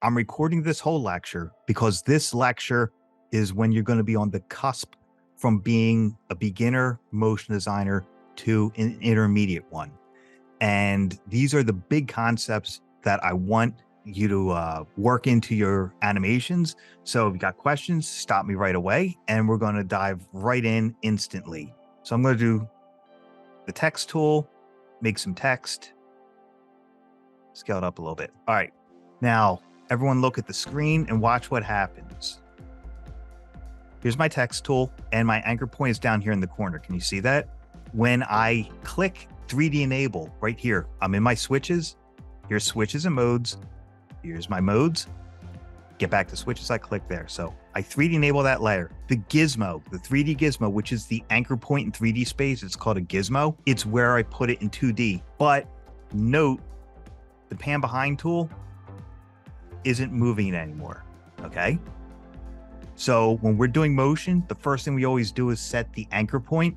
I'm recording this whole lecture because this lecture is when you're going to be on the cusp from being a beginner motion designer to an intermediate one. And these are the big concepts that I want you to work into your animations. So if you got questions, stop me right away, and we're going to dive right in instantly. So I'm going to do the text tool, make some text, scale it up a little bit. All right. Now, everyone look at the screen and watch what happens. Here's my text tool, and my anchor point is down here in the corner. Can you see that? When I click 3D enable right here, I'm in my switches. Here's switches and modes. Here's my modes. Get back to switches, I click there. So I 3D enable that layer. The Gizmo, the 3D Gizmo, which is the anchor point in 3D space, it's called a Gizmo. It's where I put it in 2D. But note, the pan behind tool isn't moving it anymore, okay? So when we're doing motion, the first thing we always do is set the anchor point.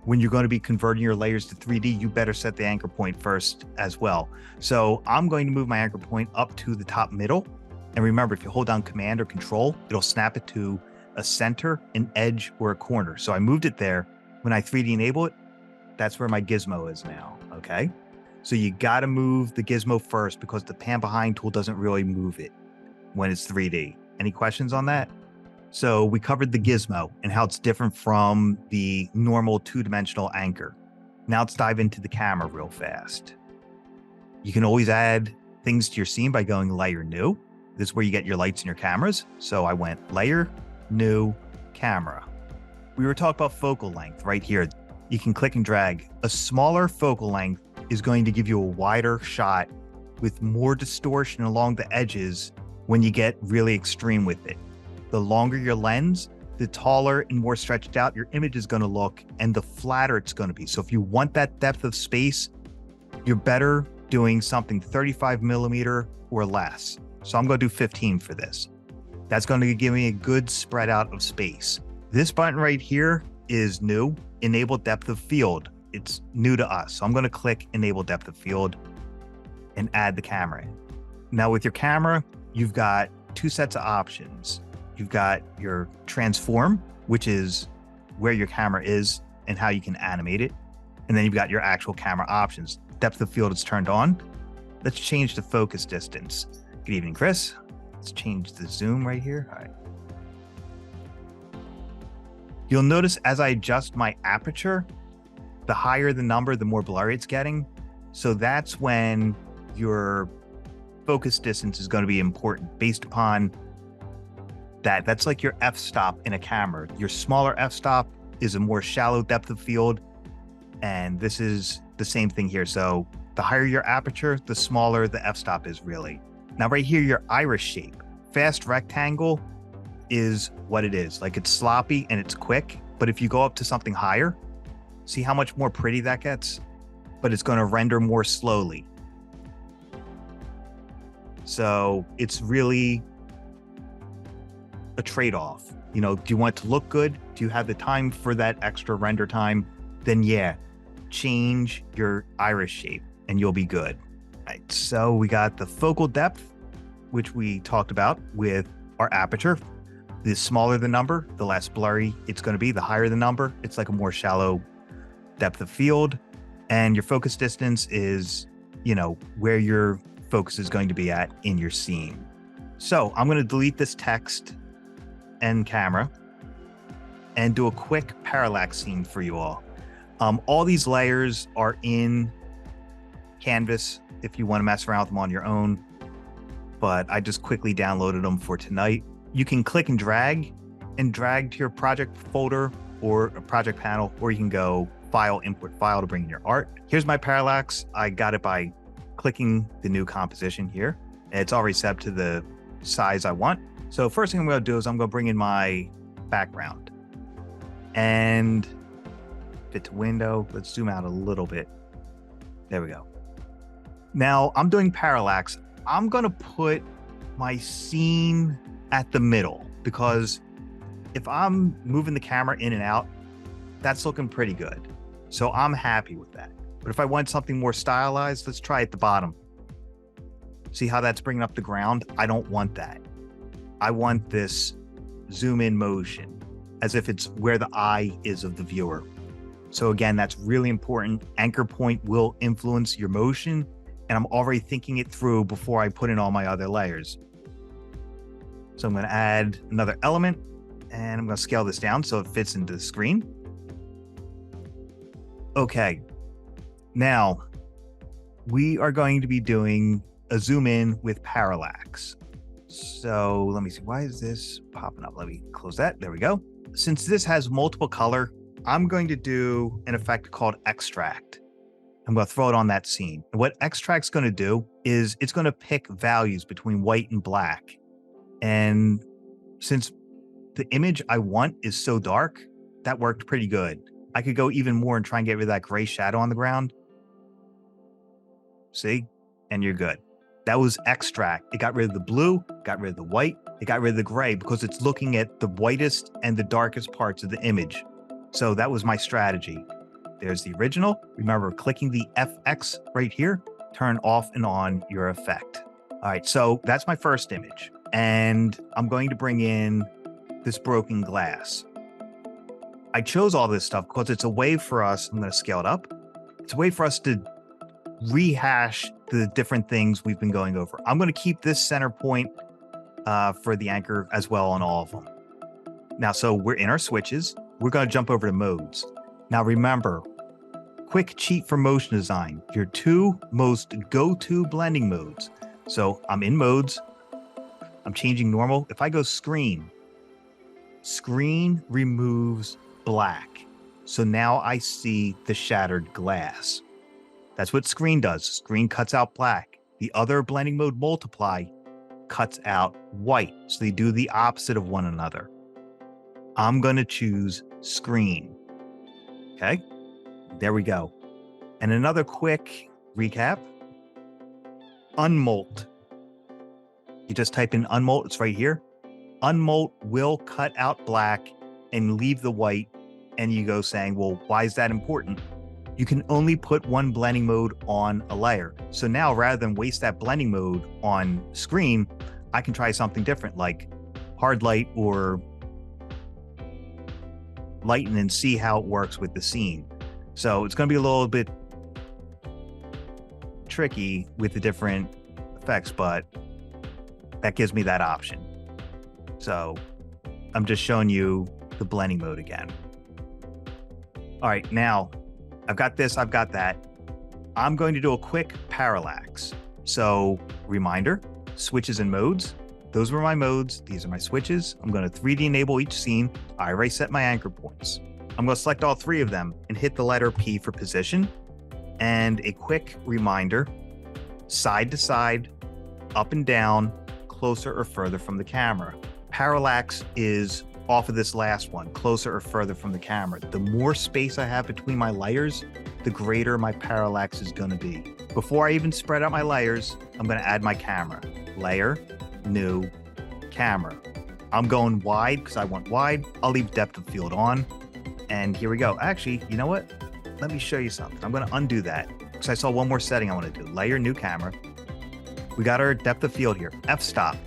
When you're going to be converting your layers to 3D, you better set the anchor point first as well. So I'm going to move my anchor point up to the top middle. And remember, if you hold down Command or Control, it'll snap it to a center, an edge, or a corner. So I moved it there. When I 3D enable it, that's where my Gizmo is now, okay? So you got to move the Gizmo first because the pan behind tool doesn't really move it when it's 3D. Any questions on that? So we covered the Gizmo and how it's different from the normal two-dimensional anchor. Now let's dive into the camera real fast. You can always add things to your scene by going Layer, New. This is where you get your lights and your cameras. So I went Layer, New, Camera. We were talking about focal length right here. You can click and drag. A smaller focal length is going to give you a wider shot with more distortion along the edges when you get really extreme with it. The longer your lens, the taller and more stretched out your image is going to look, and the flatter it's going to be. So if you want that depth of space, you're better doing something 35 millimeter or less. So I'm going to do 15 for this. That's going to give me a good spread out of space. This button right here is new, Enable Depth of Field. It's new to us. So I'm going to click Enable Depth of Field and add the camera in. Now with your camera, you've got two sets of options. You've got your transform, which is where your camera is and how you can animate it. And then you've got your actual camera options. Depth of field is turned on. Let's change the focus distance. Good evening, Chris. Let's change the zoom right here. All right. You'll notice as I adjust my aperture, the higher the number, the more blurry it's getting. So that's when your focus distance is going to be important based upon that. That's like your f-stop in a camera. Your smaller f-stop is a more shallow depth of field. And this is the same thing here. So the higher your aperture, the smaller the f-stop is really. Now right here, your iris shape. Fast rectangle is what it is. Like it's sloppy and it's quick. But if you go up to something higher, see how much more pretty that gets? But it's going to render more slowly. So it's really a trade-off. You know, do you want it to look good? Do you have the time for that extra render time? Then yeah, change your iris shape and you'll be good. All right, so we got the focal depth, which we talked about with our aperture. The smaller the number, the less blurry it's going to be. The higher the number, it's like a more shallow depth of field. And your focus distance is, you know, where your focus is going to be at in your scene. So I'm going to delete this text and camera and do a quick parallax scene for you all. All these layers are in Canvas if you want to mess around with them on your own, but I just quickly downloaded them for tonight. You can click and drag to your project folder or a project panel, or you can go File, Import File to bring in your art. Here's my parallax. I got it by clicking the new composition here. It's already set to the size I want. So first thing I'm going to do is I'm going to bring in my background and fit to window. Let's zoom out a little bit. There we go. Now I'm doing parallax. I'm going to put my scene at the middle because if I'm moving the camera in and out, that's looking pretty good. So I'm happy with that. But if I want something more stylized, let's try at the bottom. See how that's bringing up the ground? I don't want that. I want this zoom in motion as if it's where the eye is of the viewer. So again, that's really important. Anchor point will influence your motion, and I'm already thinking it through before I put in all my other layers. So I'm going to add another element, and I'm going to scale this down so it fits into the screen. Okay, now we are going to be doing a zoom in with parallax. So let me see, why is this popping up? Let me close that. There we go. Since this has multiple color, I'm going to do an effect called extract. I'm going to throw it on that scene. And what extract's going to do is it's going to pick values between white and black. And since the image I want is so dark, that worked pretty good. I could go even more and try and get rid of that gray shadow on the ground. See? And you're good. That was extract. It got rid of the blue, got rid of the white, it got rid of the gray because it's looking at the whitest and the darkest parts of the image. So that was my strategy. There's the original. Remember, clicking the FX right here, turn off and on your effect. All right, so that's my first image. And I'm going to bring in this broken glass. I chose all this stuff because it's a way for us, I'm going to scale it up. It's a way for us to rehash the different things we've been going over. I'm going to keep this center point for the anchor as well on all of them. Now, so we're in our switches. We're going to jump over to modes. Now, remember, quick cheat for motion design, your two most go-to blending modes. So I'm in modes. I'm changing normal. If I go screen removes black. So now I see the shattered glass. That's what screen does. Screen cuts out black. The other blending mode, multiply, cuts out white. So they do the opposite of one another. I'm going to choose screen. Okay, there we go. And another quick recap. Unmolt. You just type in unmolt, it's right here. Unmolt will cut out black and leave the white. And you go saying, well, why is that important? You can only put one blending mode on a layer. So now rather than waste that blending mode on screen, I can try something different like hard light or lighten and see how it works with the scene. So it's going to be a little bit tricky with the different effects, but that gives me that option. So I'm just showing you the blending mode again. All right, now I've got this, I've got that. I'm going to do a quick parallax. So reminder, switches and modes. Those were my modes. These are my switches. I'm going to 3D enable each scene. I already set my anchor points. I'm going to select all three of them and hit the letter P for position. And a quick reminder, side to side, up and down, closer or further from the camera. Parallax is off of this last one, closer or further from the camera. The more space I have between my layers, the greater my parallax is going to be. Before I even spread out my layers, I'm going to add my camera. Layer, new, camera. I'm going wide because I want wide. I'll leave depth of field on. And here we go. Actually, you know what? Let me show you something. I'm going to undo that because I saw one more setting I want to do. Layer, new camera. We got our depth of field here. F-stop.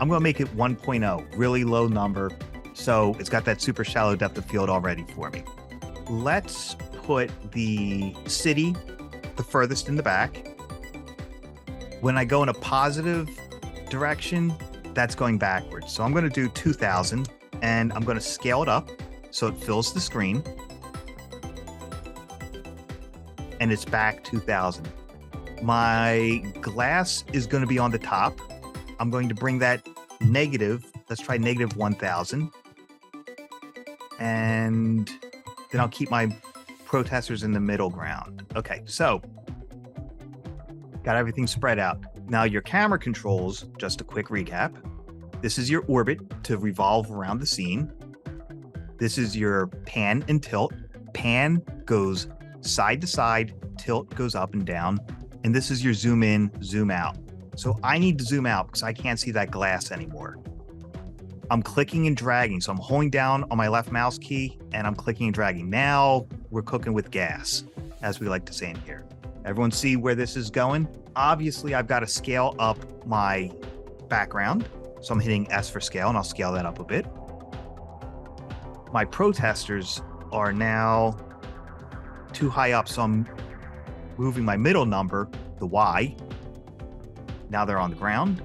I'm going to make it 1.0, really low number. So it's got that super shallow depth of field already for me. Let's put the city the furthest in the back. When I go in a positive direction, that's going backwards. So I'm going to do 2000 and I'm going to scale it up so it fills the screen. And it's back 2000. My glass is going to be on the top. I'm going to bring that negative. Let's try negative 1000. And then I'll keep my protesters in the middle ground. Okay, so got everything spread out. Now your camera controls, just a quick recap. This is your orbit to revolve around the scene. This is your pan and tilt. Pan goes side to side, tilt goes up and down. And this is your zoom in, zoom out. So I need to zoom out because I can't see that glass anymore. I'm clicking and dragging. So I'm holding down on my left mouse key and I'm clicking and dragging. Now we're cooking with gas, as we like to say in here. Everyone see where this is going? Obviously, I've got to scale up my background. So I'm hitting S for scale, and I'll scale that up a bit. My protesters are now too high up, so I'm moving my middle number, the Y. Now they're on the ground.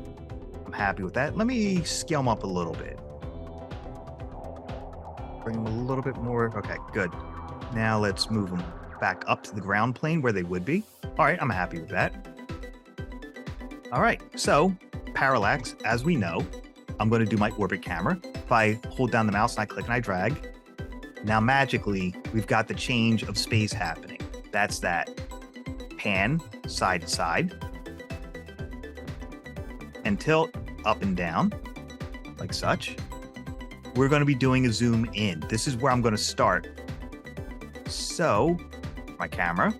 I'm happy with that. Let me scale them up a little bit. Bring them a little bit more. Okay, good. Now let's move them back up to the ground plane where they would be. All right, I'm happy with that. All right, so parallax, as we know, I'm going to do my orbit camera. If I hold down the mouse and I click and I drag, now magically, we've got the change of space happening. That's that pan side to side and tilt up and down like such. We're going to be doing a zoom in. This is where I'm going to start. So my camera,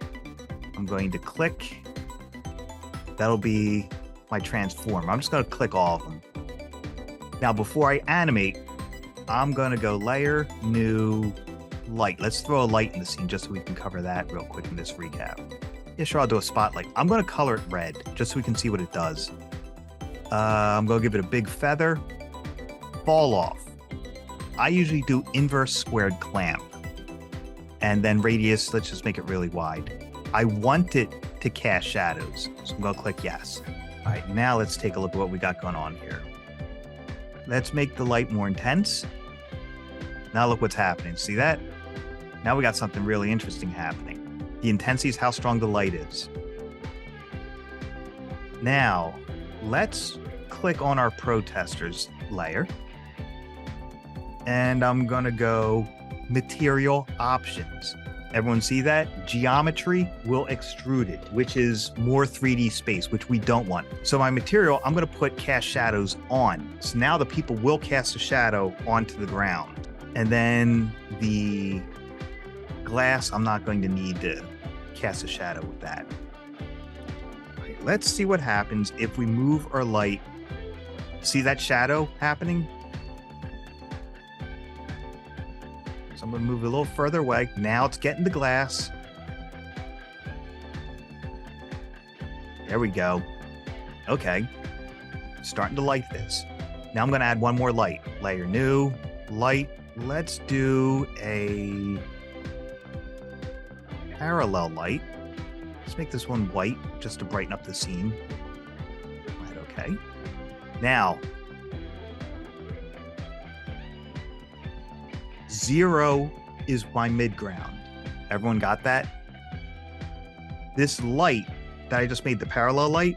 I'm going to click. That'll be my transform. I'm just going to click all of them. Now, before I animate, I'm going to go layer, new, light. Let's throw a light in the scene just so we can cover that real quick in this recap. Yeah, sure, I'll do a spotlight. I'm going to color it red just so we can see what it does. I'm going to give it a big feather. Fall off. I usually do inverse squared clamp. And then radius, let's just make it really wide. I want it to cast shadows, so I'm going to click yes. All right, now let's take a look at what we got going on here. Let's make the light more intense. Now look what's happening. See that? Now we got something really interesting happening. The intensity is how strong the light is. Now, let's click on our protesters layer. And I'm going to go material options. Everyone see that? Geometry will extrude it, which is more 3D space, which we don't want. So my material, I'm going to put cast shadows on. So now the people will cast a shadow onto the ground. And then the glass, I'm not going to need to cast a shadow with that. Okay, let's see what happens if we move our light. See that shadow happening? I'm going to move a little further away. Now it's getting the glass. There we go. Okay. Starting to like this. Now I'm going to add one more light. Layer new, light. Let's do a parallel light. Let's make this one white just to brighten up the scene. Right, okay. Now, 0 is my mid-ground. Everyone got that? This light that I just made, the parallel light,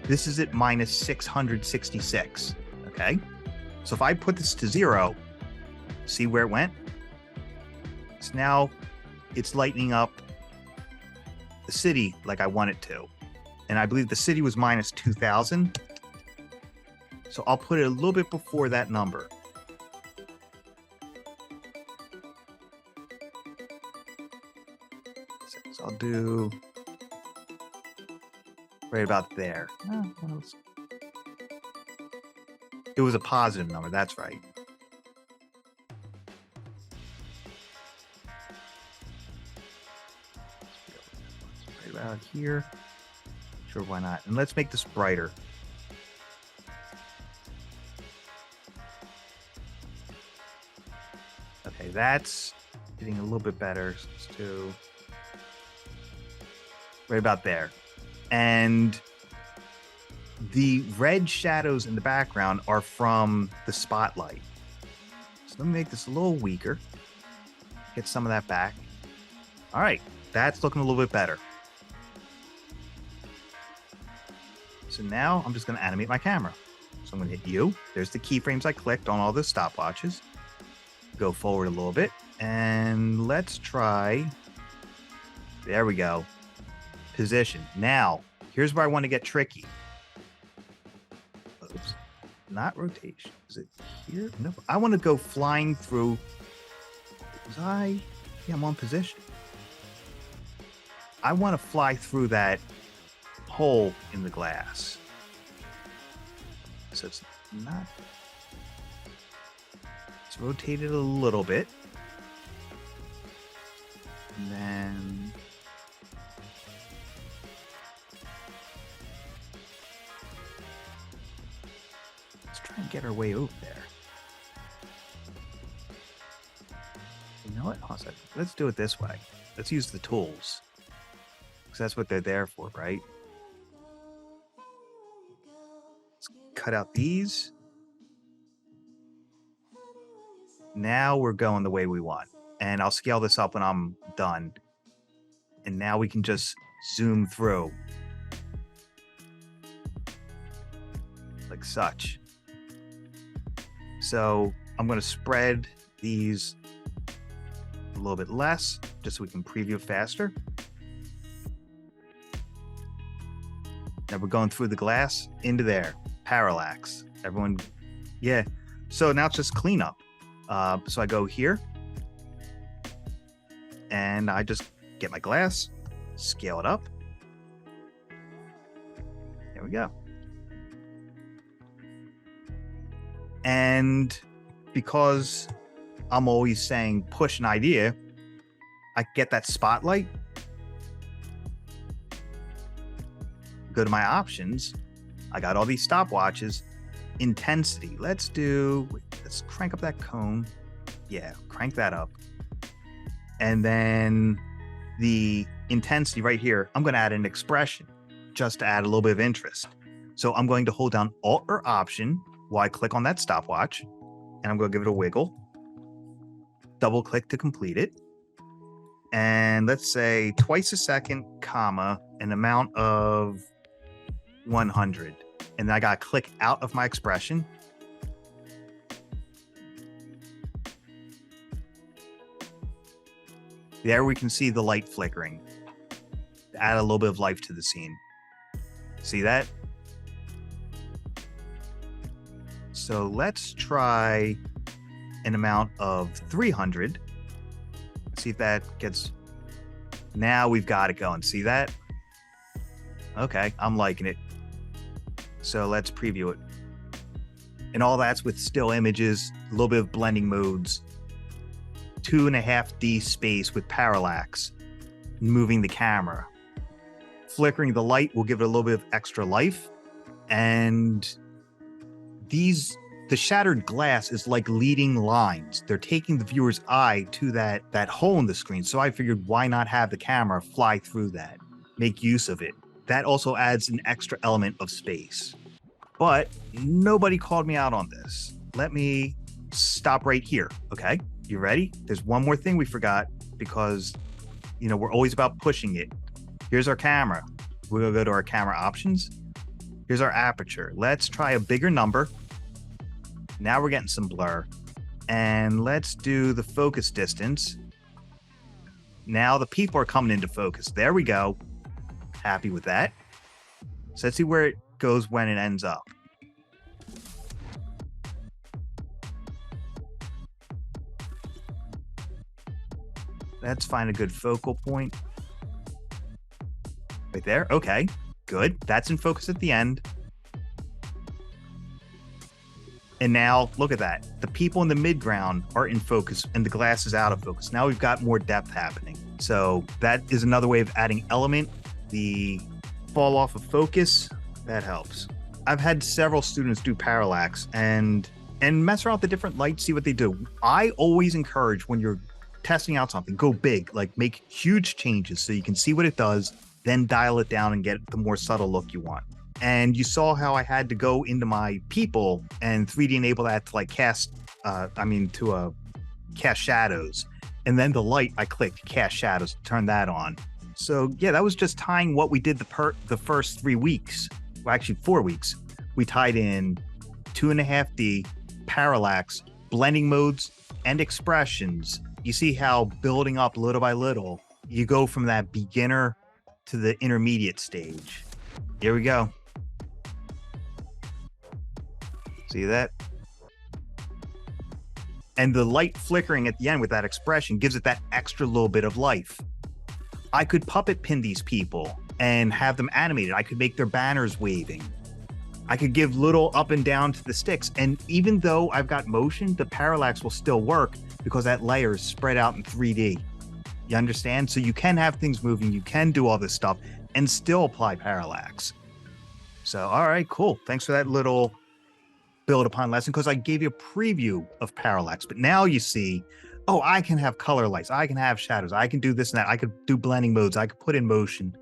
this is at minus 666, okay? So if I put this to 0, see where it went? So now it's lightening up the city like I want it to. And I believe the city was minus 2000. So I'll put it a little bit before that number. So I'll do right about there. It was a positive number, that's right. Right about here. Sure, why not? And let's make this brighter. Okay, that's getting a little bit better. So let's do right about there. And the red shadows in the background are from the spotlight. So let me make this a little weaker. Get some of that back. All right, that's looking a little bit better. So now I'm just going to animate my camera. So I'm going to hit U. There's the keyframes I clicked on all the stopwatches. Go forward a little bit. And let's try. There we go. Position. Now, here's where I want to get tricky. Oops. Not rotation. Is it here? No. I want to go flying through. Yeah, I'm on position. I want to fly through that hole in the glass. So it's not. It's rotated a little bit. And then Let's try and get our way over there. You know what? Hold on a second. Let's do it this way. Let's use the tools. Because that's what they're there for, right? Let's cut out these. Now we're going the way we want. And I'll scale this up when I'm done. And now we can just zoom through. Like such. So I'm going to spread these a little bit less, just so we can preview faster. Now we're going through the glass into there. Parallax. Everyone, yeah. So now it's just cleanup. So I go here, and I just get my glass, scale it up. There we go. And because I'm always saying push an idea, I get that spotlight, go to my options. I got all these stopwatches. Intensity. Let's crank up that cone. Yeah, crank that up. And then the intensity right here, I'm going to add an expression just to add a little bit of interest. So I'm going to hold down Alt or Option while I click on that stopwatch, and I'm going to give it a wiggle. Double click to complete it. And let's say twice a second, comma, an amount of 100. And then I got to click out of my expression. There we can see the light flickering. Add a little bit of life to the scene. See that? So let's try an amount of 300. See if that gets... Now we've got it going. See that? Okay, I'm liking it. So let's preview it. And all that's with still images, a little bit of blending modes, 2.5D space with parallax, moving the camera. Flickering the light will give it a little bit of extra life. And the shattered glass is like leading lines. They're taking the viewer's eye to that hole in the screen. So I figured, why not have the camera fly through that, make use of it. That also adds an extra element of space. But nobody called me out on this. Let me stop right here. Okay, you ready? There's one more thing we forgot because, you know, we're always about pushing it. Here's our camera. We're gonna go to our camera options. Here's our aperture. Let's try a bigger number. Now we're getting some blur. And let's do the focus distance. Now the people are coming into focus. There we go. Happy with that. So let's see where it goes when it ends up. Let's find a good focal point. Right there. Okay, good. That's in focus at the end. And now look at that. The people in the midground are in focus and the glass is out of focus. Now we've got more depth happening. So that is another way of adding element. The fall off of focus, that helps. I've had several students do parallax and mess around with the different lights, see what they do. I always encourage when you're testing out something, go big, like make huge changes so you can see what it does, then dial it down and get the more subtle look you want. And you saw how I had to go into my people and 3D enable that to like cast shadows. And then the light, I clicked cast shadows, turn that on. So yeah, that was just tying what we did the first 3 weeks. Well, actually 4 weeks. We tied in 2.5D, parallax, blending modes, and expressions. You see how building up little by little, you go from that beginner to the intermediate stage. Here we go. See that? And the light flickering at the end with that expression gives it that extra little bit of life. I could puppet pin these people and have them animated. I could make their banners waving. I could give little up and down to the sticks. And even though I've got motion, the parallax will still work because that layer is spread out in 3D. You understand? So you can have things moving, you can do all this stuff and still apply parallax. So, all right, cool. Thanks for that little build upon lesson because I gave you a preview of Parallax, but now you see, oh, I can have color lights, I can have shadows, I can do this and that, I could do blending modes, I could put in motion,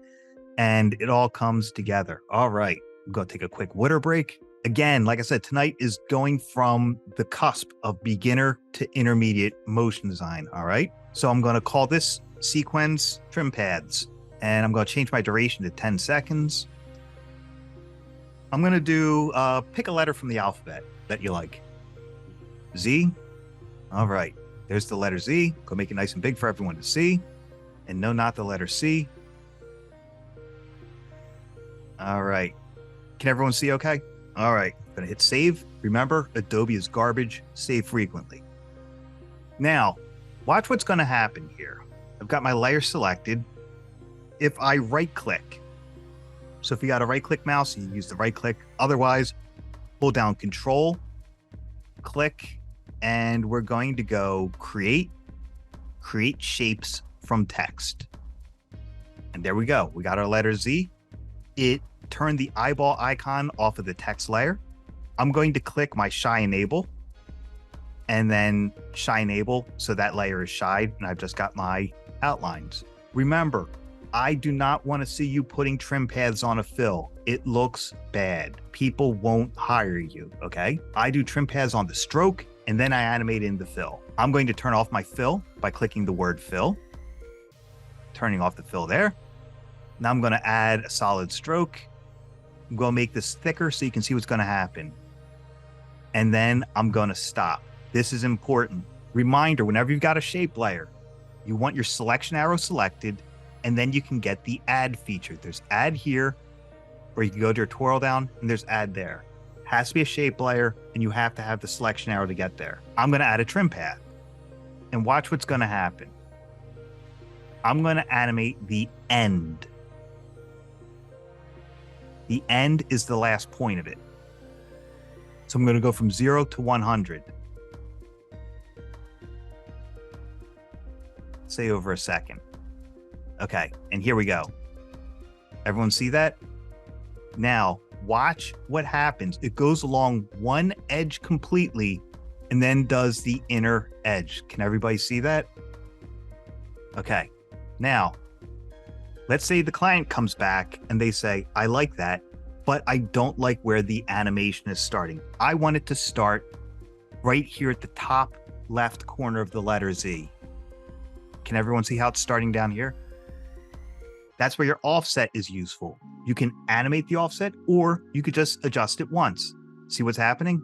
and it all comes together. All right, I'm gonna take a quick water break. Again, like I said, tonight is going from the cusp of beginner to intermediate motion design, all right? So I'm gonna call this sequence trim paths, and I'm gonna change my duration to 10 seconds. I'm gonna do, pick a letter from the alphabet that you like. Z, all right. There's the letter Z. Go make it nice and big for everyone to see. And no, not the letter C. All right. Can everyone see okay? All right. I'm going to hit save. Remember, Adobe is garbage. Save frequently. Now, watch what's going to happen here. I've got my layer selected. If I right-click, so if you got a right-click mouse, you use the right-click. Otherwise, hold down Control, click, and we're going to go create shapes from text. And there we go. We got our letter Z. It turned the eyeball icon off of the text layer. I'm going to click my shy enable and then shy enable so that layer is shied, and I've just got my outlines. Remember, I do not want to see you putting trim paths on a fill. It looks bad. People won't hire you, okay? I do trim paths on the stroke, and then I animate in the fill. I'm going to turn off my fill by clicking the word fill, turning off the fill there. Now I'm going to add a solid stroke. I'm going to make this thicker so you can see what's going to happen. And then I'm going to stop. This is important. Reminder, whenever you've got a shape layer, you want your selection arrow selected, and then you can get the add feature. There's add here, or you can go to your twirl down and there's add there. Has to be a shape layer, and you have to have the selection arrow to get there. I'm going to add a trim path, and watch what's going to happen. I'm going to animate the end. The end is the last point of it. So I'm going to go from 0 to 100. Say over a second. Okay, and here we go. Everyone see that? Now, watch what happens. It goes along one edge completely and then does the inner edge. Can everybody see that? Okay, now, let's say the client comes back and they say, I like that, but I don't like where the animation is starting. I want it to start right here at the top left corner of the letter Z. Can everyone see how it's starting down here? That's where your offset is useful. You can animate the offset, or you could just adjust it once. See what's happening?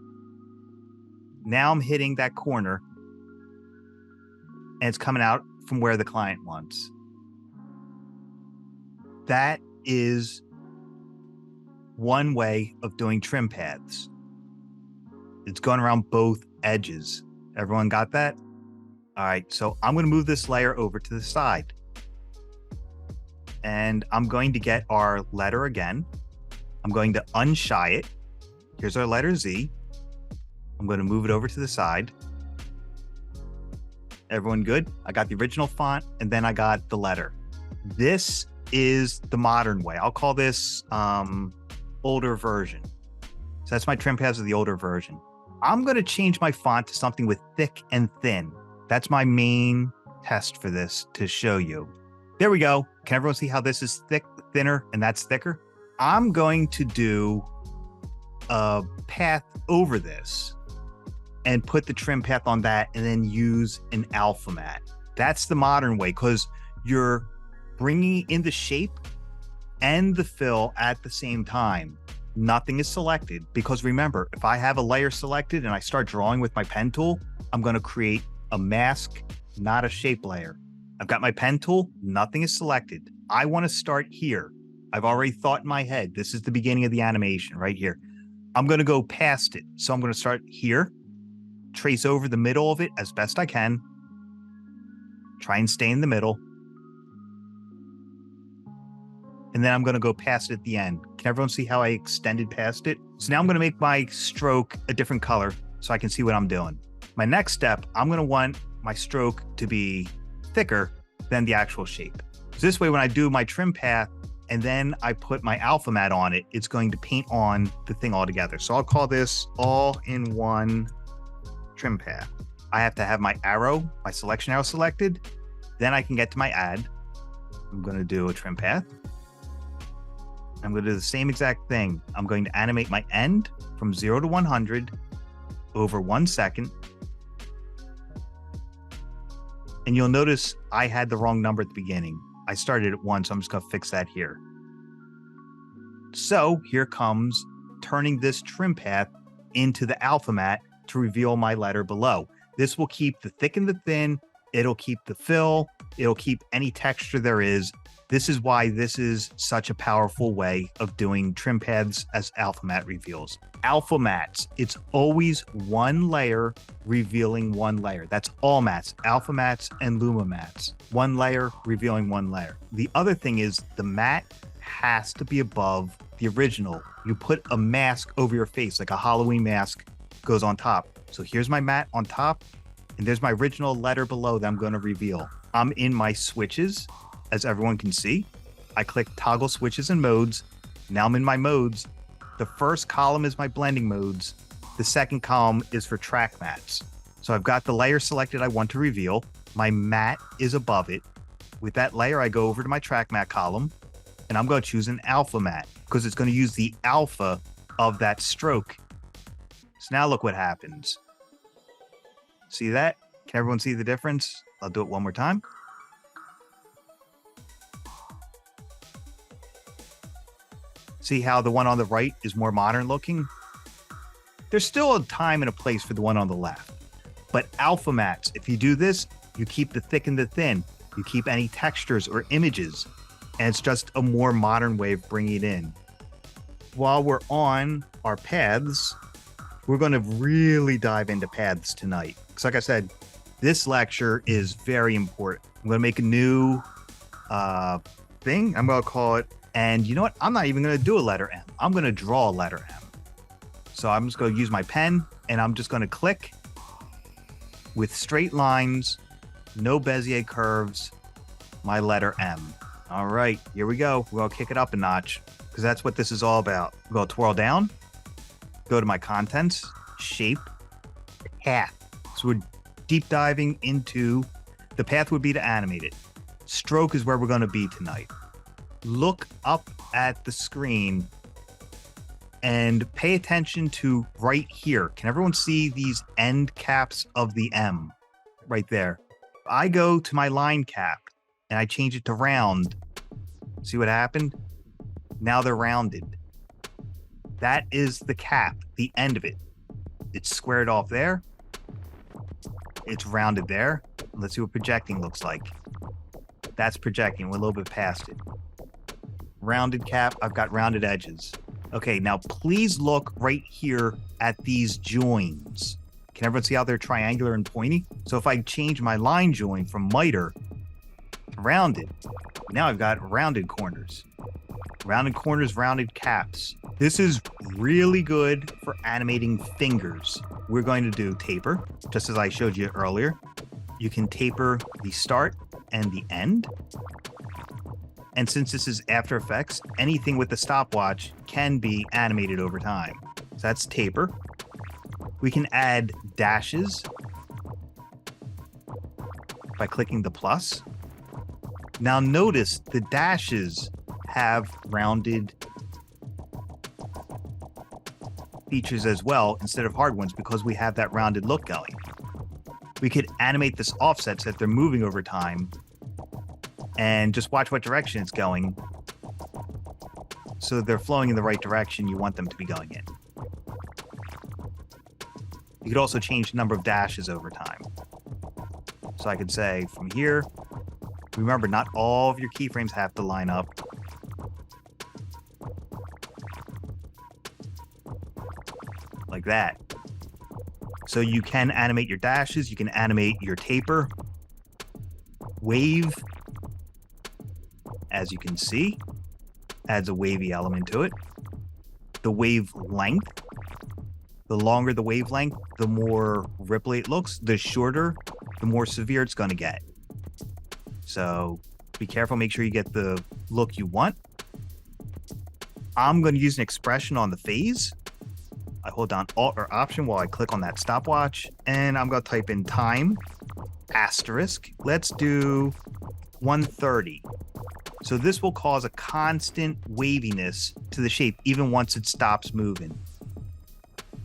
Now I'm hitting that corner, and it's coming out from where the client wants. That is one way of doing trim paths. It's going around both edges. Everyone got that? All right, so I'm going to move this layer over to the side. And I'm going to get our letter again. I'm going to unshy it. Here's our letter Z. I'm going to move it over to the side. Everyone good? I got the original font, and then I got the letter. This is the modern way. I'll call this older version. So that's my trim paths of the older version. I'm going to change my font to something with thick and thin. That's my main test for this to show you. There we go. Can everyone see how this is thick, thinner, and that's thicker? I'm going to do a path over this and put the trim path on that and then use an alpha matte. That's the modern way, because you're bringing in the shape and the fill at the same time. Nothing is selected, because remember, if I have a layer selected and I start drawing with my pen tool, I'm going to create a mask, not a shape layer. I've got my pen tool, nothing is selected. I want to start here. I've already thought in my head, this is the beginning of the animation right here. I'm going to go past it. So I'm going to start here, trace over the middle of it as best I can, try and stay in the middle. And then I'm going to go past it at the end. Can everyone see how I extended past it? So now I'm going to make my stroke a different color so I can see what I'm doing. My next step, I'm going to want my stroke to be thicker than the actual shape. So this way, when I do my trim path and then I put my alpha matte on it, it's going to paint on the thing all together. So I'll call this all-in-one trim path. I have to have my arrow, my selection arrow selected. Then I can get to my add. I'm going to do a trim path. I'm going to do the same exact thing. I'm going to animate my end from 0 to 100 over 1 second. And you'll notice I had the wrong number at the beginning. I started at 1, so I'm just going to fix that here. So here comes turning this trim path into the alpha matte to reveal my letter below. This will keep the thick and the thin. It'll keep the fill. It'll keep any texture there is. This is why this is such a powerful way of doing trim paths as alpha matte reveals. Alpha mattes, it's always one layer revealing one layer. That's all mattes, alpha mattes and Luma mattes. One layer revealing one layer. The other thing is the matte has to be above the original. You put a mask over your face, like a Halloween mask goes on top. So here's my matte on top, and there's my original letter below that I'm going to reveal. I'm in my switches, as everyone can see. I click toggle switches and modes. Now I'm in my modes. The first column is my blending modes. The second column is for track mattes. So I've got the layer selected I want to reveal. My matte is above it. With that layer, I go over to my track matte column, and I'm going to choose an alpha matte because it's going to use the alpha of that stroke. So now look what happens. See that? Can everyone see the difference? I'll do it one more time. See how the one on the right is more modern looking? There's still a time and a place for the one on the left. But alpha mattes, if you do this, you keep the thick and the thin. You keep any textures or images. And it's just a more modern way of bringing it in. While we're on our paths, we're going to really dive into paths tonight. Because like I said, this lecture is very important. I'm going to make a new thing. I'm going to call it, and you know what? I'm not even going to do a letter M. I'm going to draw a letter M. So I'm just going to use my pen, and I'm just going to click with straight lines, no Bezier curves, my letter M. All right, here we go. We're going to kick it up a notch because that's what this is all about. We're going to twirl down, go to my contents, shape, path. So we're deep diving into the path would be to animate it. Stroke is where we're going to be tonight. Look up at the screen and pay attention to right here. Can everyone see these end caps of the M right there? I go to my line cap and I change it to round. See what happened? Now they're rounded. That is the cap, the end of it. It's squared off there. It's rounded there. Let's see what projecting looks like. That's projecting. We're a little bit past it. Rounded cap. I've got rounded edges. Okay, now please look right here at these joins. Can everyone see how they're triangular and pointy? So if I change my line join from miter to rounded, now I've got rounded corners. Rounded corners, rounded caps. This is really good for animating fingers. We're going to do taper, just as I showed you earlier. You can taper the start and the end. And since this is After Effects, anything with the stopwatch can be animated over time. So that's taper. We can add dashes by clicking the plus. Now notice the dashes have rounded features as well instead of hard ones because we have that rounded look going. We could animate this offset so that they're moving over time and just watch what direction it's going so they're flowing in the right direction you want them to be going in. You could also change the number of dashes over time. So I could say from here, remember not all of your keyframes have to line up. Like that. So you can animate your dashes, you can animate your taper, wave, as you can see, adds a wavy element to it. The wave length, the longer the wavelength, the more ripply it looks. The shorter, the more severe it's going to get. So be careful, make sure you get the look you want. I'm going to use an expression on the phase. I hold down Alt or Option while I click on that stopwatch, and I'm going to type in time, asterisk. Let's do 130. So this will cause a constant waviness to the shape even once it stops moving.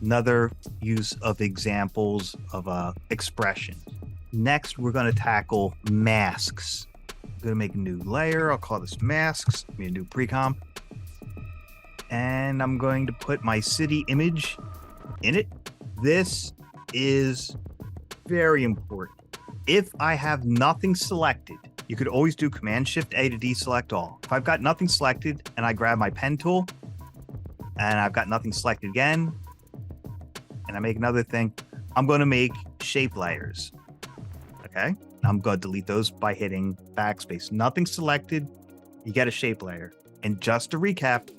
Another use of examples of expression. Next, we're going to tackle masks. I'm going to make a new layer. I'll call this masks. Give me a new precomp. And I'm going to put my city image in it. This is very important. If I have nothing selected, you could always do Command-Shift-A to deselect all. If I've got nothing selected and I grab my pen tool and I've got nothing selected again, and I make another thing, I'm going to make shape layers. Okay? I'm going to delete those by hitting backspace. Nothing selected, you get a shape layer. And just to recap,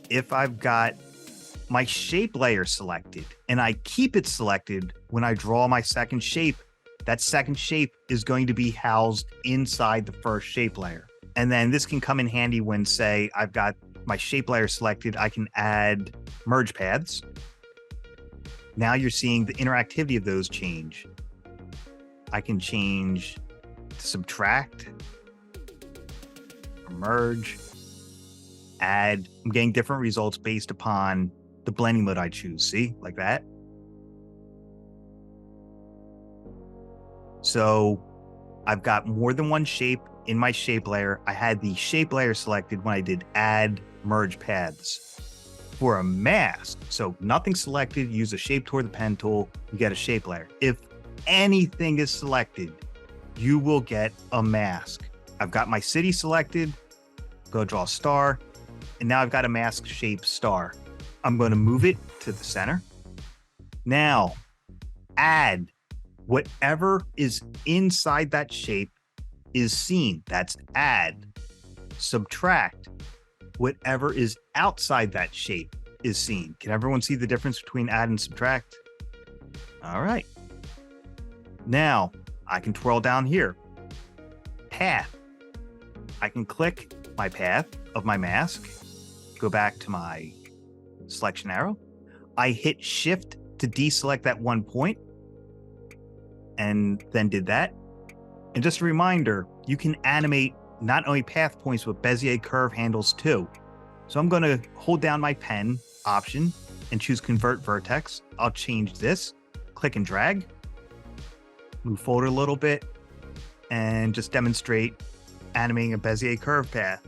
if I've got my shape layer selected and I keep it selected when I draw my second shape, that second shape is going to be housed inside the first shape layer. And then this can come in handy when, say, I've got my shape layer selected, I can add merge paths. Now you're seeing the interactivity of those change. I can change to subtract, or merge, add. I'm getting different results based upon the blending mode I choose. See, like that. So I've got more than one shape in my shape layer. I had the shape layer selected when I did add merge paths. For a mask, so nothing selected, use a shape tool or the pen tool, you get a shape layer. If anything is selected, you will get a mask. I've got my city selected, go draw a star, and now I've got a mask shape star. I'm going to move it to the center. Now, add whatever is inside that shape is seen. That's add. Subtract. Whatever is outside that shape is seen. Can everyone see the difference between add and subtract? All right. Now, I can twirl down here. Path. I can click my path of my mask, go back to my selection arrow. I hit Shift to deselect that one point, and then did that. And just a reminder, you can animate not only path points, but Bezier curve handles too. So I'm going to hold down my pen option and choose Convert Vertex. I'll change this, click and drag, move forward a little bit, and just demonstrate animating a Bezier curve path.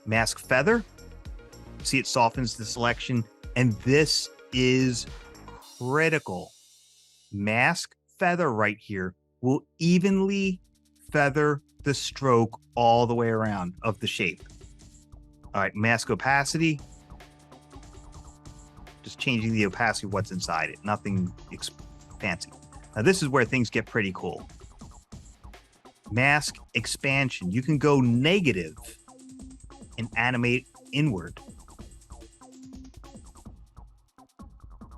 Mask Feather. See, it softens the selection. And this is critical. Mask Feather right here will evenly feather the stroke all the way around of the shape. All right, mask opacity. Just changing the opacity of what's inside it. Nothing fancy. Now this is where things get pretty cool. Mask expansion. You can go negative and animate inward.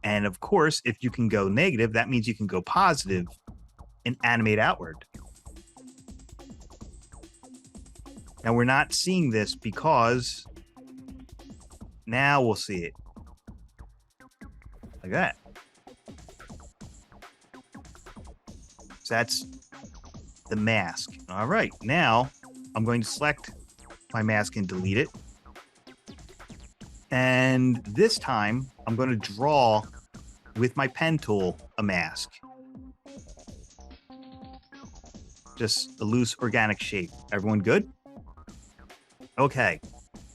And of course, if you can go negative, that means you can go positive and animate outward. Now we're not seeing this because now we'll see it. Like that. So that's the mask. All right, now I'm going to select my mask and delete it. And this time I'm going to draw with my pen tool a mask. Just a loose organic shape. Everyone good? Okay,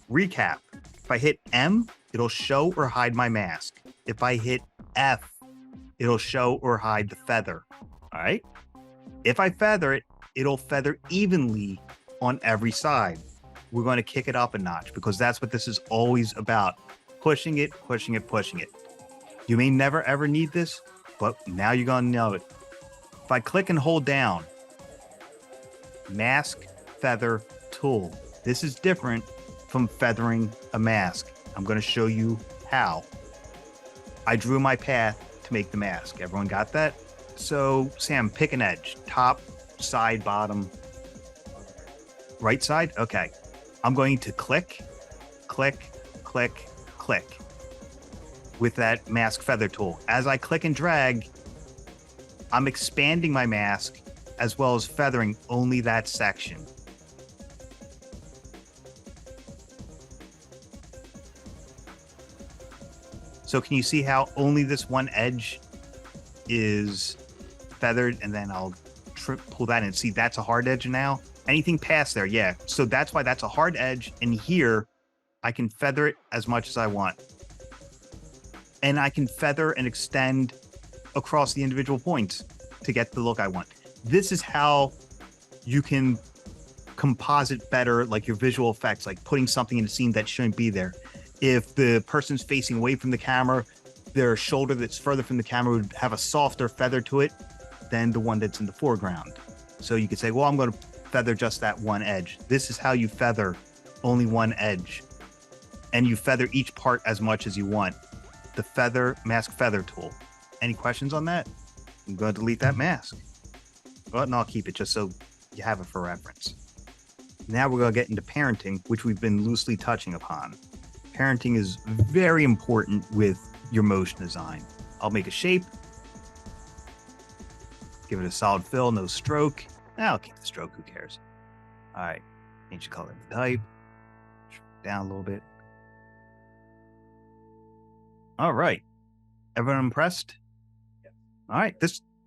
recap. If I hit M, it'll show or hide my mask. If I hit F, it'll show or hide the feather. All right. If I feather it, it'll feather evenly on every side. We're going to kick it up a notch because that's what this is always about. Pushing it, pushing it, pushing it. You may never ever need this, but now you're going to know it. If I click and hold down, Mask Feather Tool. This is different from feathering a mask. I'm going to show you how. I drew my path to make the mask. Everyone got that? So, Sam, pick an edge. Top, side, bottom, right side? Okay. I'm going to click, click, click, click with that mask feather tool. As I click and drag, I'm expanding my mask as well as feathering only that section. So can you see how only this one edge is feathered, and then I'll pull that in. See, that's a hard edge now. Anything past there, yeah. So that's why that's a hard edge, and here I can feather it as much as I want. And I can feather and extend across the individual points to get the look I want. This is how you can composite better, like your visual effects, like putting something in a scene that shouldn't be there. If the person's facing away from the camera, their shoulder that's further from the camera would have a softer feather to it than the one that's in the foreground. So you could say, well, I'm going to feather just that one edge. This is how you feather only one edge. And you feather each part as much as you want. The mask feather tool. Any questions on that? I'm going to delete that mask. Well, no, I'll keep it just so you have it for reference. Now we're going to get into parenting, which we've been loosely touching upon. Parenting is very important with your motion design. I'll make a shape. Give it a solid fill, no stroke. I'll keep the stroke, who cares? All right, change the color of the type. Down a little bit. All right, everyone impressed? Yeah. All right,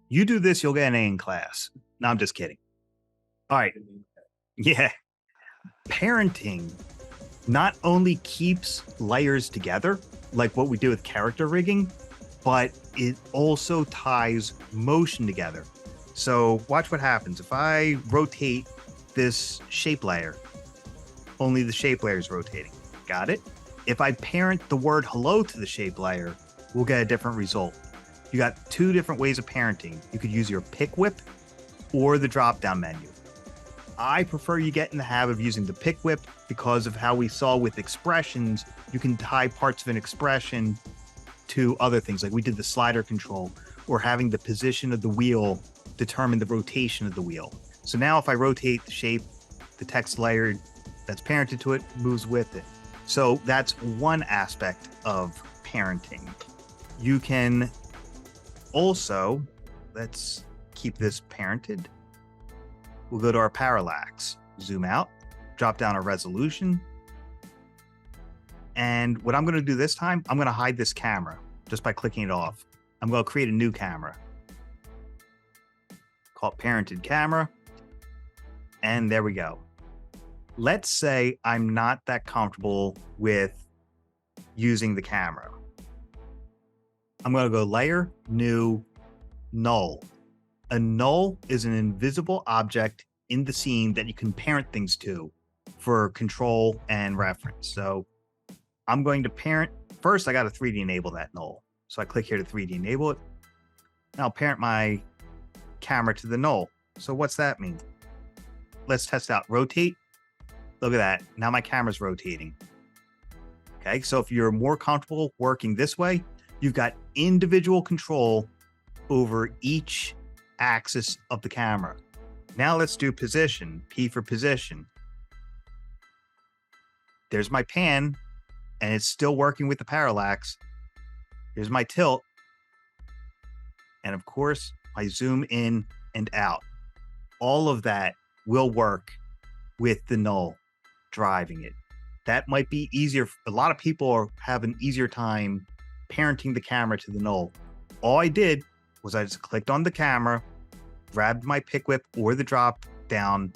you do this, you'll get an A in class. No, I'm just kidding. All right, yeah. Parenting not only keeps layers together, like what we do with character rigging, but it also ties motion together. So watch what happens. If I rotate this shape layer, only the shape layer is rotating. Got it? If I parent the word hello to the shape layer, we'll get a different result. You got two different ways of parenting. You could use your pick whip or the drop-down menu. I prefer you get in the habit of using the pick whip because of how we saw with expressions, you can tie parts of an expression to other things. Like we did the slider control, or having the position of the wheel determine the rotation of the wheel. So now if I rotate the shape, the text layer that's parented to it moves with it. So that's one aspect of parenting. You can also, let's keep this parented. We'll go to our parallax, zoom out, drop down our resolution. And what I'm going to do this time, I'm going to hide this camera just by clicking it off. I'm going to create a new camera. Call it parented camera. And there we go. Let's say I'm not that comfortable with using the camera. I'm going to go layer, new, null. A null is an invisible object in the scene that you can parent things to for control and reference. So I'm going to parent. First, I got to 3D enable that null. So I click here to 3D enable it. And I'll parent my camera to the null. So what's that mean? Let's test out rotate. Look at that. Now my camera's rotating. Okay, so if you're more comfortable working this way, you've got individual control over each axis of the camera. Now let's do position, P for position. There's my pan, and it's still working with the parallax. Here's my tilt. And of course, my zoom in and out. All of that will work with the null driving it. That might be easier. A lot of people have an easier time parenting the camera to the null. All I did was I just clicked on the camera, grabbed my pick whip or the drop down,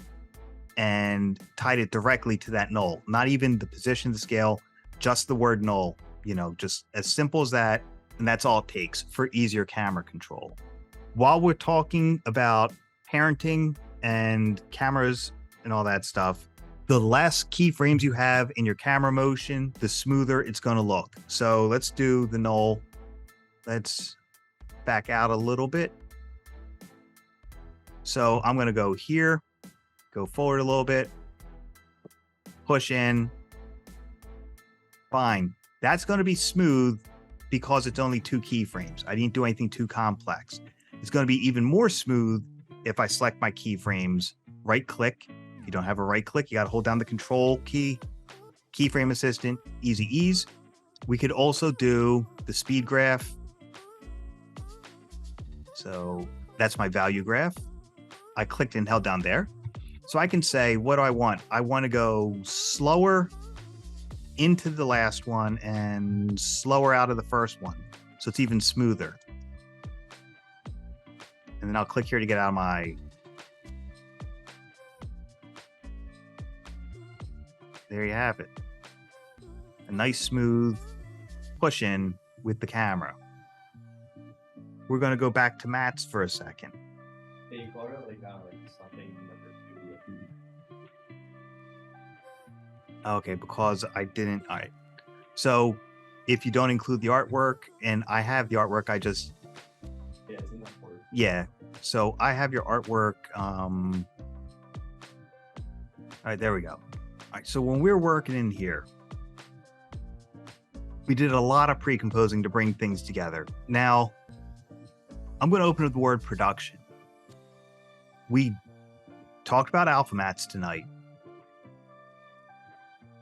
and tied it directly to that null. Not even the position, the scale, just the word null. You know, just as simple as that. And that's all it takes for easier camera control. While we're talking about parenting and cameras and all that stuff, the less keyframes you have in your camera motion, the smoother it's going to look. So let's do the null. Let's back out a little bit. So I'm going to go here, go forward a little bit, push in. Fine. That's going to be smooth because it's only 2 keyframes. I didn't do anything too complex. It's going to be even more smooth if I select my keyframes, right click. If you don't have a right click, you got to hold down the control key Keyframe Assistant, easy ease. We could also do the speed graph. So that's my value graph. I clicked and held down there. So I can say, what do I want? I want to go slower into the last one and slower out of the first one. So it's even smoother. And then I'll click here to get out of my... There you have it. A nice smooth push in with the camera. We're going to go back to mattes for a second. You call it like something number 2. Okay, because I didn't. All right. So if you don't include the artwork, and I have the artwork, I just. Yeah, it's in that order. Yeah. So I have your artwork. All right, there we go. All right. So when we're working in here, we did a lot of pre-composing to bring things together. Now, I'm going to open up the word production. We talked about alpha mattes tonight.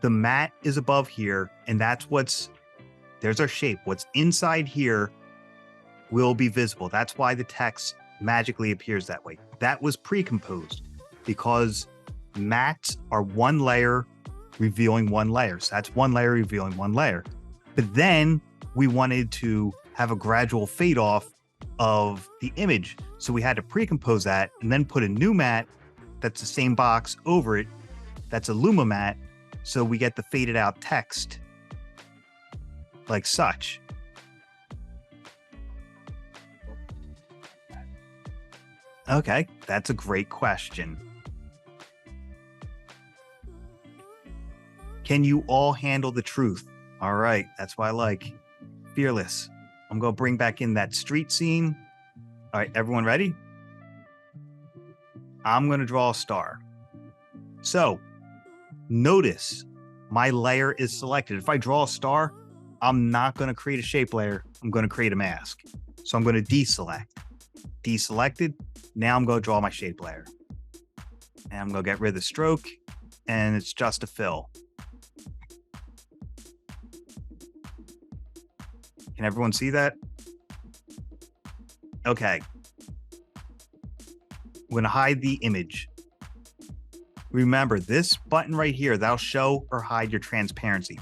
The matte is above here, and there's our shape. What's inside here will be visible. That's why the text magically appears that way. That was pre-composed because mattes are one layer revealing one layer. So that's one layer revealing one layer. But then we wanted to have a gradual fade off of the image. So we had to pre-compose that and then put a new matte that's the same box over it. That's a Luma matte. So we get the faded out text like such. Okay, that's a great question. Can you all handle the truth? All right, that's why I like fearless. I'm going to bring back in that street scene. All right, everyone ready? I'm going to draw a star. So notice my layer is selected. If I draw a star, I'm not going to create a shape layer. I'm going to create a mask. So I'm going to deselect. Deselected. Now I'm going to draw my shape layer. And I'm going to get rid of the stroke. And it's just a fill. Can everyone see that? Okay. I'm going to hide the image. Remember, this button right here, that'll show or hide your transparency.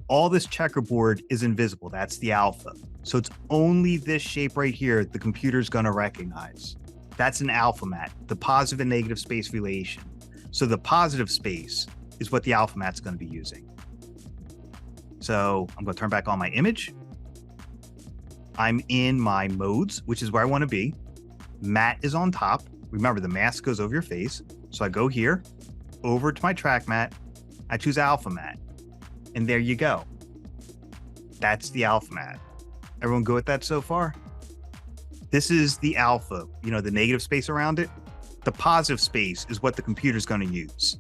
All this checkerboard is invisible. That's the alpha. So it's only this shape right here the computer's going to recognize. That's an alpha matte, the positive and negative space relation. So the positive space is what the alpha matte's going to be using. So I'm going to turn back on my image. I'm in my modes, which is where I want to be. Matte is on top. Remember, the mask goes over your face. So I go here, over to my track matte. I choose alpha matte. And there you go. That's the alpha matte. Everyone go with that so far? This is the alpha, the negative space around it. The positive space is what the computer's going to use.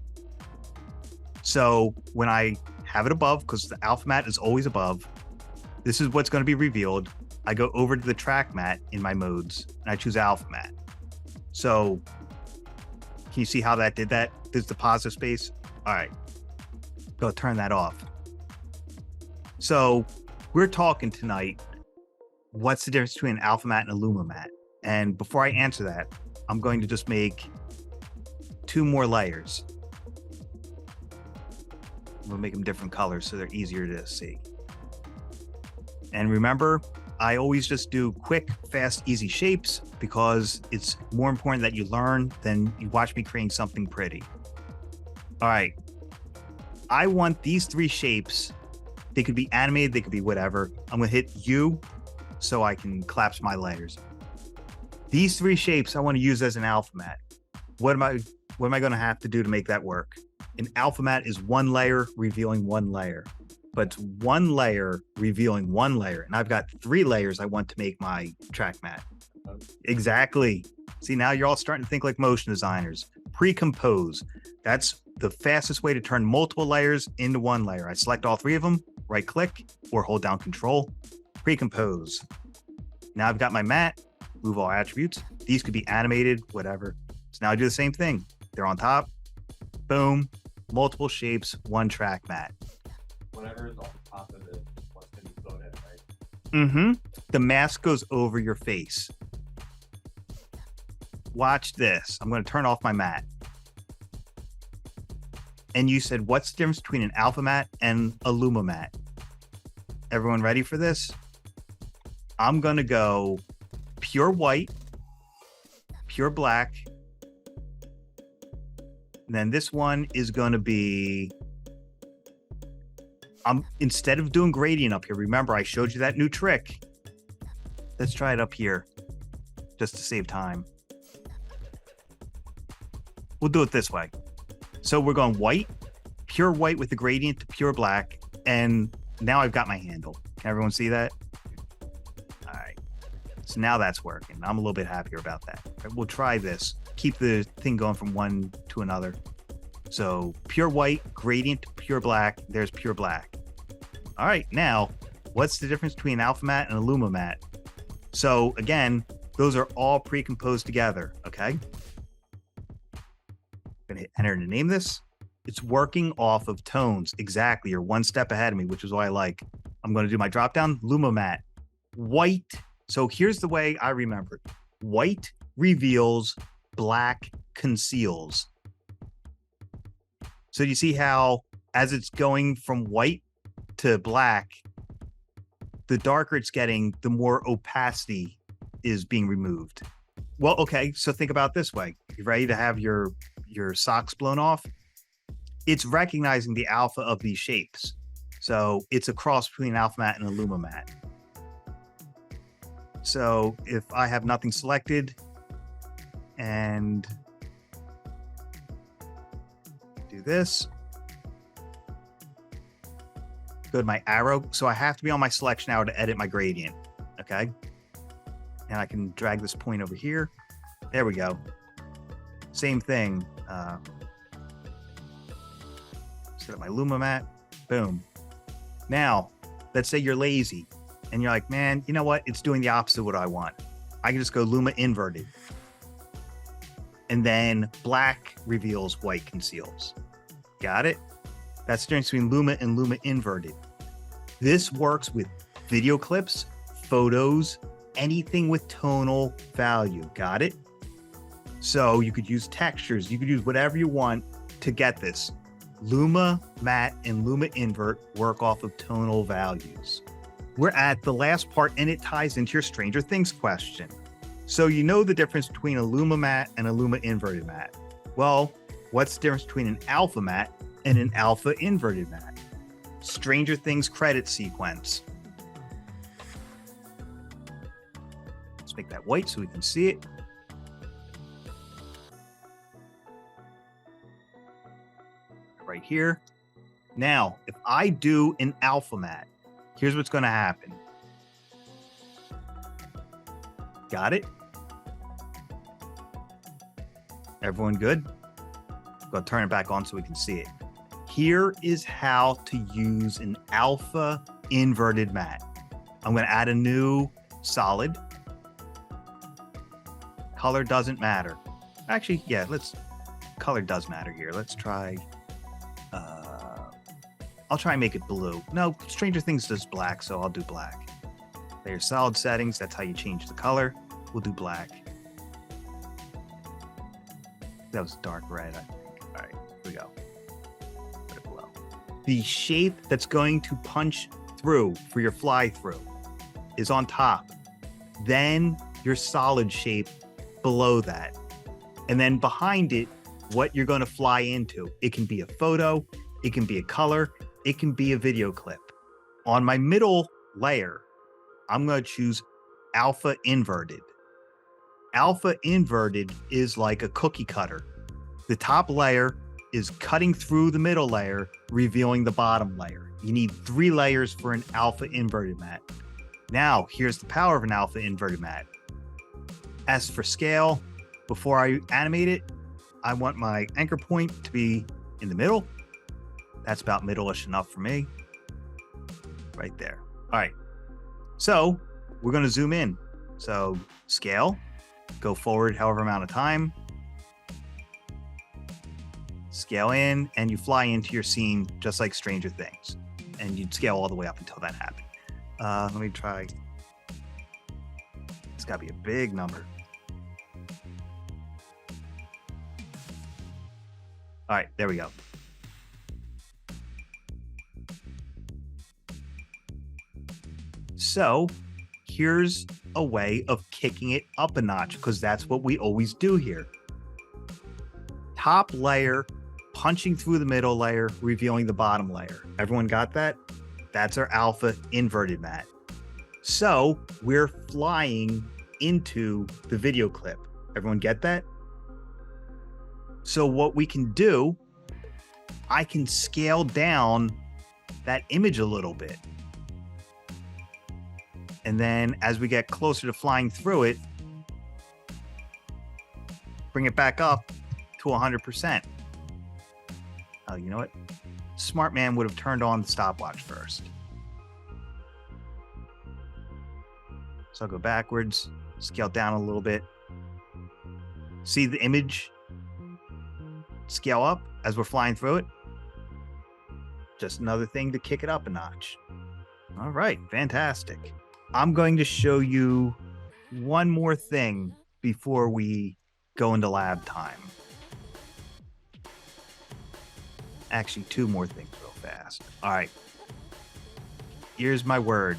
So when I have it above, because the alpha matte is always above, this is what's going to be revealed. I go over to the track matte in my modes, and I choose alpha matte. So can you see how that did that? There's the positive space. All right, go turn that off. So we're talking tonight, what's the difference between an alpha matte and a Luma matte? And before I answer that, I'm going to just make 2 more layers. I'm going to make them different colors so they're easier to see. And remember, I always just do quick, fast, easy shapes because it's more important that you learn than you watch me creating something pretty. All right. I want these 3 shapes. They could be animated, they could be whatever. I'm going to hit U so I can collapse my layers. These 3 shapes I want to use as an alpha matte. What am I going to have to do to make that work? An alpha matte is 1 layer revealing 1 layer. But it's 1 layer revealing 1 layer. And I've got 3 layers I want to make my track matte. Exactly. See, now you're all starting to think like motion designers. Pre-compose. That's the fastest way to turn multiple layers into 1 layer. I select all 3 of them, right click, or hold down Control. Pre-compose. Now I've got my matte, move all attributes. These could be animated, whatever. So now I do the same thing. They're on top. Boom. Multiple shapes, 1 track matte. The mask goes over your face. Watch this. I'm going to turn off my matte. And you said, what's the difference between an alpha matte and a Luma matte? Everyone ready for this? I'm going to go pure white, pure black. And then this one is going to be, instead of doing gradient up here, remember I showed you that new trick. Let's try it up here just to save time. We'll do it this way. So we're going white, pure white with the gradient to pure black. And now I've got my handle. Can everyone see that? All right. So now that's working. I'm a little bit happier about that. Right, we'll try this. Keep the thing going from one to another. So pure white, gradient to pure black. There's pure black. All right. Now, what's the difference between an alpha matte and a Luma matte? So again, those are all pre-composed together. Okay. Gonna hit enter to name this. It's working off of tones. Exactly. You're one step ahead of me, which is what I like. I'm going to do my drop down, Luma matte. White. So here's the way I remember it. White reveals, black conceals. So you see how as it's going from white to black, the darker it's getting, the more opacity is being removed. Well, okay, so think about it this way. You ready to have your socks blown off? It's recognizing the alpha of these shapes. So it's a cross between an alpha matte and a Luma matte. So if I have nothing selected and do this, go to my arrow. So I have to be on my selection arrow to edit my gradient. Okay. And I can drag this point over here. There we go. Same thing. Set up my Luma matte. Boom. Now, let's say you're lazy and you're like, man, you know what? It's doing the opposite of what I want. I can just go Luma inverted. And then black reveals, white conceals. Got it? That's the difference between Luma and Luma inverted. This works with video clips, photos, anything with tonal value. Got it? So you could use textures. You could use whatever you want to get this. Luma matte and Luma invert work off of tonal values. We're at the last part and it ties into your Stranger Things question. So you know the difference between a Luma matte and a Luma inverted matte. Well, what's the difference between an alpha matte and an alpha inverted matte? Stranger Things credit sequence. Let's make that white so we can see it. Right here. Now, if I do an alpha matte, here's what's going to happen. Got it? Everyone good? Go turn it back on so we can see it. Here is how to use an alpha inverted matte. I'm going to add a new solid. Color doesn't matter. Actually, yeah, color does matter here. Let's try, I'll try and make it blue. No, Stranger Things does black, so I'll do black. There's solid settings. That's how you change the color. We'll do black. That was dark red, I think. All right, here we go. Put it below. The shape that's going to punch through for your fly through is on top. Then your solid shape below that. And then behind it, what you're going to fly into. It can be a photo, it can be a color, it can be a video clip. On my middle layer, I'm going to choose alpha inverted. Alpha inverted is like a cookie cutter. The top layer is cutting through the middle layer, revealing the bottom layer. You need 3 layers for an alpha inverted matte. Now, here's the power of an alpha inverted matte. As for scale, before I animate it, I want my anchor point to be in the middle. That's about middle-ish enough for me. Right there. All right. So we're going to zoom in. So scale, go forward however amount of time. Scale in, and you fly into your scene just like Stranger Things. And you'd scale all the way up until that happened. Let me try It's got to be a big number. All right, there we go. So here's a way of kicking it up a notch, because that's what we always do here. Top layer, punching through the middle layer, revealing the bottom layer. Everyone got that? That's our alpha inverted matte. So we're flying into the video clip. Everyone get that? So what we can do, I can scale down that image a little bit. And then as we get closer to flying through it, bring it back up to 100%. Oh, you know what? Smart man would have turned on the stopwatch first. So I'll go backwards, scale down a little bit. See the image scale up as we're flying through it? Just another thing to kick it up a notch. All right, fantastic. I'm going to show you one more thing before we go into lab time. Actually, two more things real fast. All right. Here's my word.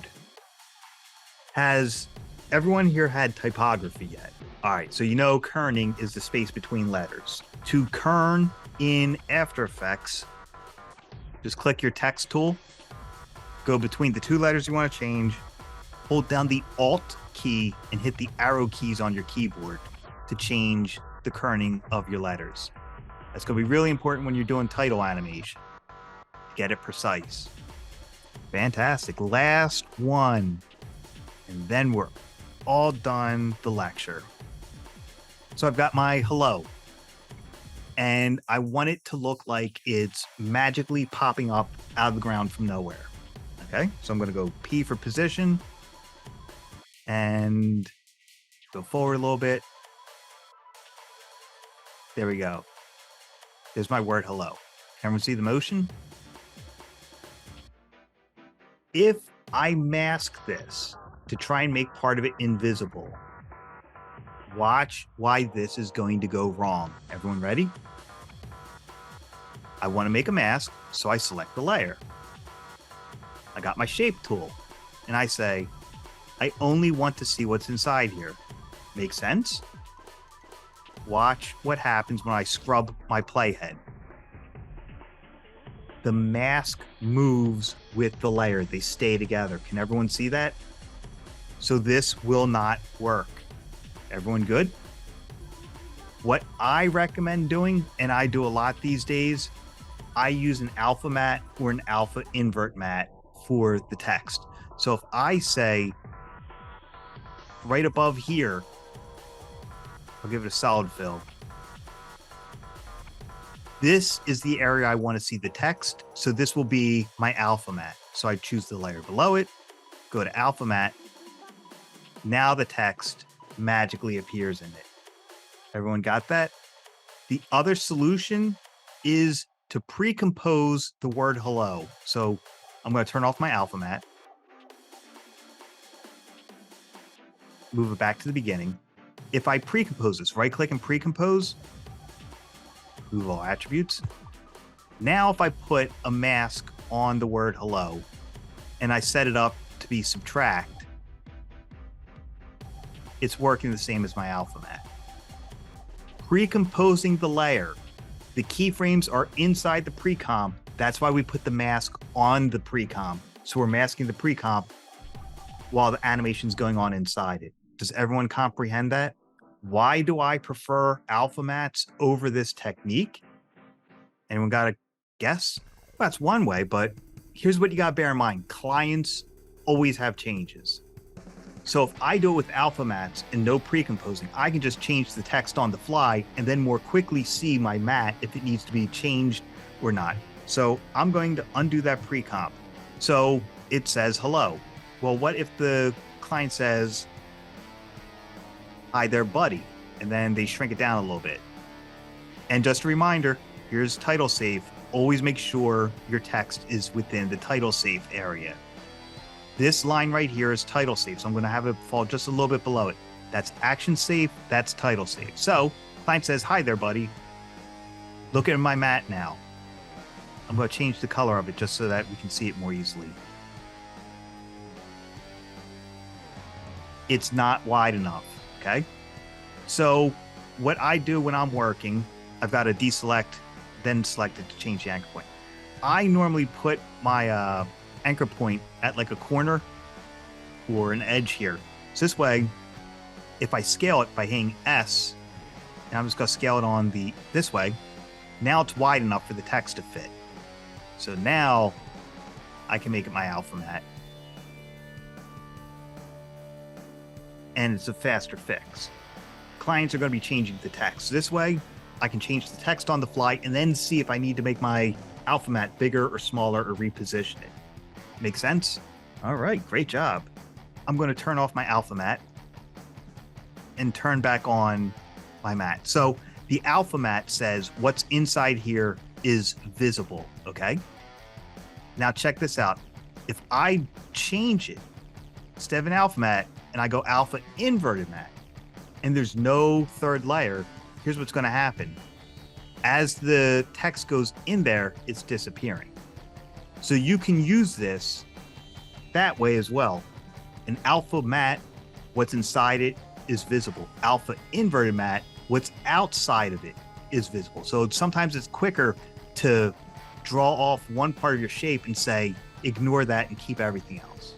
Has everyone here had typography yet? All right, so you know kerning is the space between letters. To kern in After Effects, just click your text tool, go between the two letters you want to change, hold down the Alt key and hit the arrow keys on your keyboard to change the kerning of your letters. That's going to be really important when you're doing title animation. Get it precise. Fantastic. Last one. And then we're all done the lecture. So I've got my hello. And I want it to look like it's magically popping up out of the ground from nowhere. Okay, so I'm going to go P for position. And go forward a little bit. There we go. There's my word hello. Can everyone see the motion? If I mask this to try and make part of it invisible, watch why this is going to go wrong. Everyone ready? I want to make a mask, so I select the layer. I got my shape tool, and I say, I only want to see what's inside here. Make sense? Watch what happens when I scrub my playhead. The mask moves with the layer. They stay together. Can everyone see that? So this will not work. Everyone good? What I recommend doing, and I do a lot these days, I use an alpha matte or an alpha invert matte for the text. So if I say right above here, I'll give it a solid fill. This is the area I want to see the text. So this will be my alpha matte. So I choose the layer below it, go to alpha matte. Now the text magically appears in it. Everyone got that? The other solution is to pre-compose the word hello. So I'm going to turn off my alpha matte, move it back to the beginning. If I pre-compose this, right click and pre-compose, move all attributes. Now if I put a mask on the word hello and I set it up to be subtract, it's working the same as my alpha matte. Pre-composing the layer. The keyframes are inside the pre-comp. That's why we put the mask on the pre-comp. So we're masking the pre-comp while the animation's going on inside it. Does everyone comprehend that? Why do I prefer alpha mattes over this technique? Anyone got a guess? Well, that's one way, but here's what you got to bear in mind. Clients always have changes. So if I do it with alpha mattes and no pre-composing, I can just change the text on the fly and then more quickly see my matte if it needs to be changed or not. So I'm going to undo that pre-comp. So it says hello. Well, what if the client says, hi there, buddy, and then they shrink it down a little bit? And just a reminder, here's title safe. Always make sure your text is within the title safe area. This line right here is title safe, so I'm going to have it fall just a little bit below it. That's action safe. That's title safe. So client says, hi there, buddy. Look at my matte now. I'm going to change the color of it just so that we can see it more easily. It's not wide enough, okay? So what I do when I'm working, I've got to deselect, then select it to change the anchor point. I normally put my anchor point at like a corner or an edge here. So this way, if I scale it by hitting S, and I'm just going to scale it on this way, now it's wide enough for the text to fit. So now I can make it my alpha matte. And it's a faster fix. Clients are going to be changing the text. This way, I can change the text on the fly and then see if I need to make my alpha matte bigger or smaller or reposition it. Make sense? All right, great job. I'm going to turn off my alpha matte and turn back on my matte. So the alpha matte says what's inside here is visible, okay? Now check this out. If I change it, instead of an alpha matte, and I go alpha inverted matte, and there's no third layer, here's what's going to happen. As the text goes in there, it's disappearing. So you can use this that way as well. An alpha matte, what's inside it is visible. Alpha inverted matte, what's outside of it is visible. So sometimes it's quicker to draw off one part of your shape and say, ignore that and keep everything else.